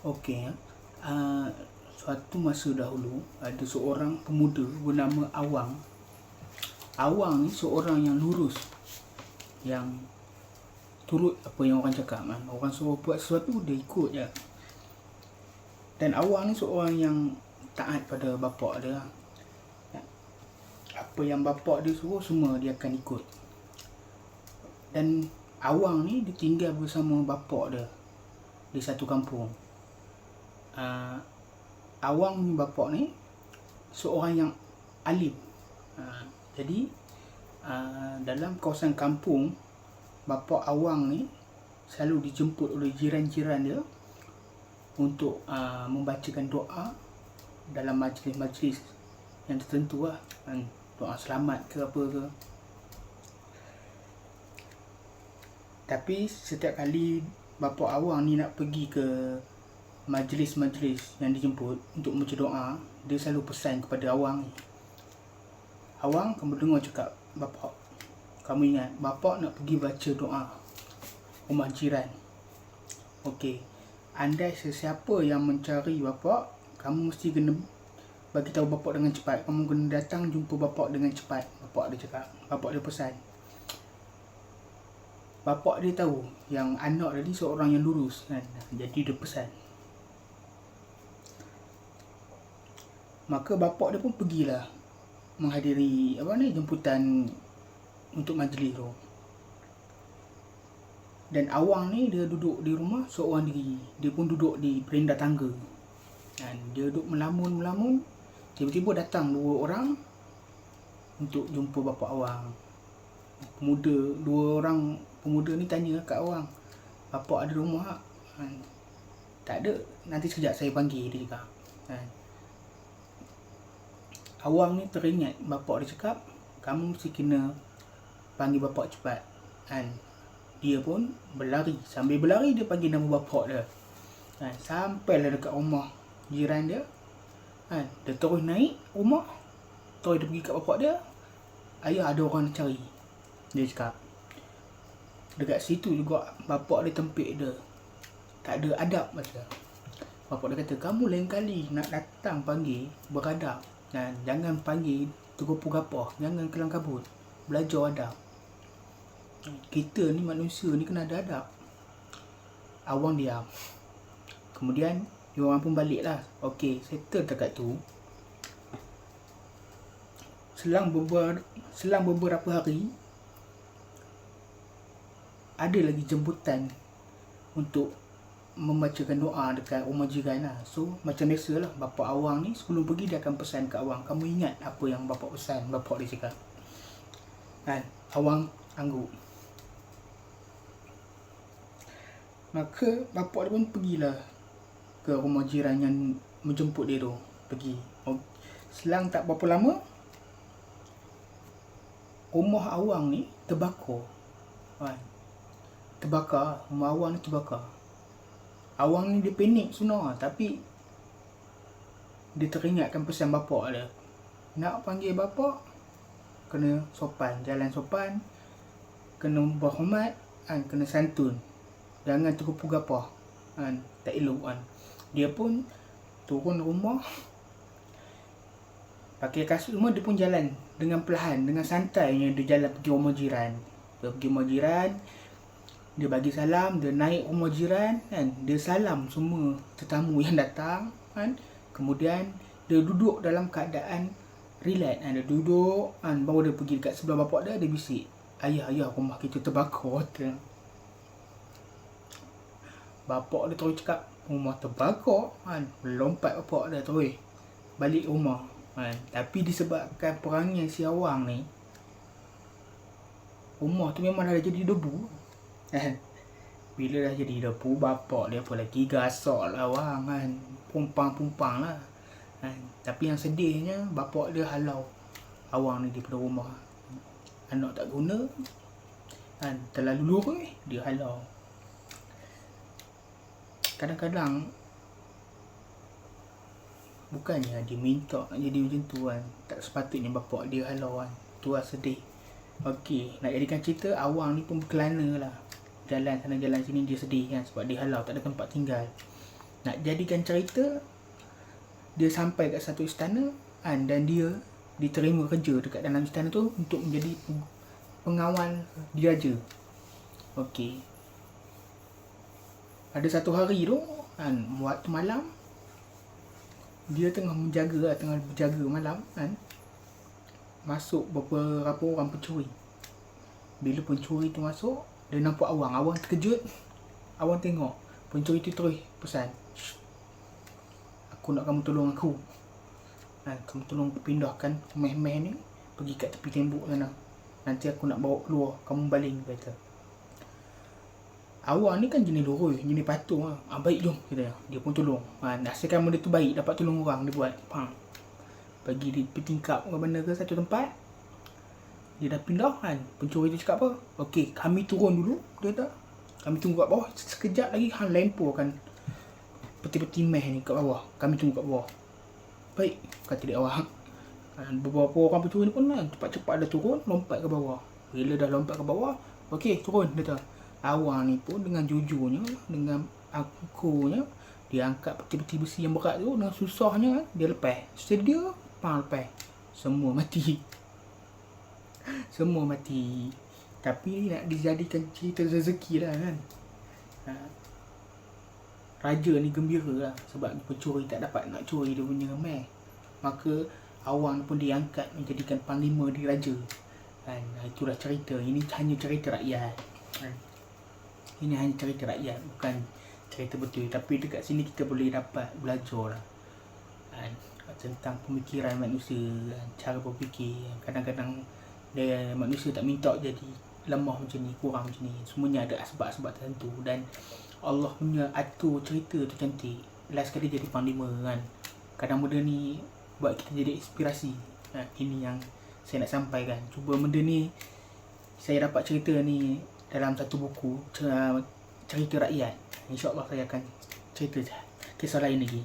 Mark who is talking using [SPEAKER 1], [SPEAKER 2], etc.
[SPEAKER 1] Okey, suatu masa dahulu ada seorang pemuda bernama Awang. Awang ni seorang yang lurus, yang turut apa yang orang cakap kan. Orang suruh buat sesuatu dia ikut je. Dan Awang ni seorang yang taat pada bapak dia. Apa yang bapak dia suruh semua dia akan ikut. Dan Awang ni dia tinggal bersama bapak dia di satu kampung. Awang ni bapak ni seorang yang alim. Jadi dalam kawasan kampung, bapak Awang ni selalu dijemput oleh jiran-jiran dia untuk membacakan doa dalam majlis-majlis yang tertentu lah, doa selamat ke apa ke. Tapi setiap kali bapak Awang ni nak pergi ke majlis-majlis yang dijemput untuk membaca doa, dia selalu pesan kepada Awang ni, Awang, kamu dengar cakap bapak, kamu ingat bapak nak pergi baca doa rumah jiran. Okey, andai sesiapa yang mencari bapak, kamu mesti kena bagi tahu bapak dengan cepat. Kamu kena datang jumpa bapak dengan cepat. Bapak dia cakap, bapak dia pesan. Bapak dia tahu yang anak tadi seorang yang lurus kan. Jadi dia pesan. Maka bapak dia pun pergilah menghadiri jemputan untuk majlis tu. Dan Awang ni dia duduk di rumah seorang diri. Dia pun duduk di berenda tangga. Dan dia duduk melamun. Tiba-tiba datang dua orang untuk jumpa bapak Awang. Dua orang pemuda ni tanya kat Awang, bapak ada rumah tak? Tak ada, nanti sekejap saya panggil, dia cakap. Awang ni teringat bapak dia cakap, kamu mesti kena panggil bapak cepat. Dia pun berlari. Sambil berlari dia panggil nama bapak dia. Sampailah dekat rumah jiran dia. Dia terus naik rumah. Terus dia pergi kat bapak dia. Ayah, ada orang nak cari, dia cakap. Dekat situ juga bapak dia tempik dia. Tak ada adab macam. Bapak dia kata, kamu lain kali nak datang panggil, beradab. Dan jangan panggil tergopoh-gapoh, jangan kelang kabut. Belajar adab. Kita ni manusia ni kena ada adab. Awang diam. Kemudian diorang pun balik lah. Okey, settle dekat tu. Selang beberapa hari, ada lagi jemputan untuk membacakan doa dekat rumah jiran lah. So macam biasa lah, bapak Awang ni sebelum pergi dia akan pesan kat Awang, kamu ingat apa yang bapak pesan? Bapak dia cakap. Awang angguk. Maka bapak dia pun pergilah ke rumah jiran yang menjemput dia tu. Pergi. Selang tak berapa lama, rumah Awang ni terbakar. Rumah Awang ni terbakar. Awang ni dia panik sunnah, tapi dia teringatkan pesan bapak dia. Nak panggil bapak, kena sopan, jalan sopan, kena berhormat, kena santun. Jangan tergopoh-gapoh. Tak elok kan. Dia pun turun rumah, pakai kasut semua, dia pun jalan dengan perlahan, dengan santainya dia jalan pergi rumah jiran. Dia pergi rumah jiran, dia bagi salam, dia naik rumah jiran kan, dia salam semua tetamu yang datang kan. Kemudian dia duduk dalam keadaan relax dia duduk kan, baru dia pergi dekat sebelah bapak dia bisik, ayah rumah kita terbakar. Bapak dia terus cakap, rumah terbakar kan. Lompat bapak dia terus balik rumah kan. Tapi disebabkan perangai si Awang ni, rumah tu memang dah jadi debu. Bila dah jadi debu, bapak dia pun lagi gasak lah Awang kan. Pumpang lah kan. Tapi yang sedihnya, bapak dia halau Awang ni daripada rumah. Anak tak guna kan, terlalu lurus, dia halau. Kadang-kadang bukannya dia minta jadi macam tu kan, tak sepatutnya bapak dia halau kan. Tu lah sedih. Okey, nak jadikan cerita, Awang ni pun berkelana lah. Jalan sana jalan sini dia sedih kan, sebab dia halau, tak ada tempat tinggal. nak jadikan cerita, dia sampai kat satu istana kan, dan dia diterima kerja dekat dalam istana tu untuk menjadi pengawal diraja. Okey. Ada satu hari tu kan, waktu malam, dia tengah berjaga malam kan, masuk beberapa orang pencuri. Bila pencuri tu masuk, dia nampak Awang terkejut. Awang tengok pencuri tu terus pesan, aku nak kamu tolong aku kan, kamu tolong pindahkan meh-meh ni pergi kat tepi tembok sana, nanti aku nak bawa keluar, kamu baling, kata. Awang ni kan jenis lurus, jenis patuh lah. Baik jom, kata dia pun tolong. Asalkan benda tu baik, dapat tolong orang, dia buat. Bagi dia tingkap ke mana ke satu tempat, dia dah pindah kan. Pencuri tu cakap apa? Okey, kami turun dulu, dia kata. Kami tunggu kat bawah, sekejap lagi hang lemparkan peti-peti meh ni kat bawah. Kami tunggu kat bawah. Baik, kata dia Awang. Beberapa orang pencuri ni pun cepat-cepat dah turun, lompat ke bawah. Bila dah lompat ke bawah, okey, turun, dia kata. Awang ni pun dengan jujurnya, dengan akunya, dia angkat peti-peti besi yang berat tu dengan susahnya, dia lepas. Sedia, lepas. Semua mati. Semua mati. Tapi nak dijadikan cerita rezeki lah kan. Raja ni gembira lah sebab pencuri tak dapat nak curi dia punya meh. Maka Awang pun diangkat menjadikan panglima di raja. Itulah cerita. Ini hanya cerita rakyat. Ini hanya cerita rakyat, bukan cerita betul. Tapi dekat sini kita boleh dapat belajar lah tentang pemikiran manusia, cara berfikir. Kadang-kadang manusia tak minta jadi lemah macam ni, kurang macam ni. Semuanya ada sebab-sebab tertentu, dan Allah punya atur cerita tu cantik. Last kali jadi panglima kan. Kadang benda ni buat kita jadi inspirasi. Ini yang saya nak sampaikan. Cuba benda ni, saya dapat cerita ni dalam satu buku cerita rakyat. InsyaAllah saya akan cerita kisah lain lagi.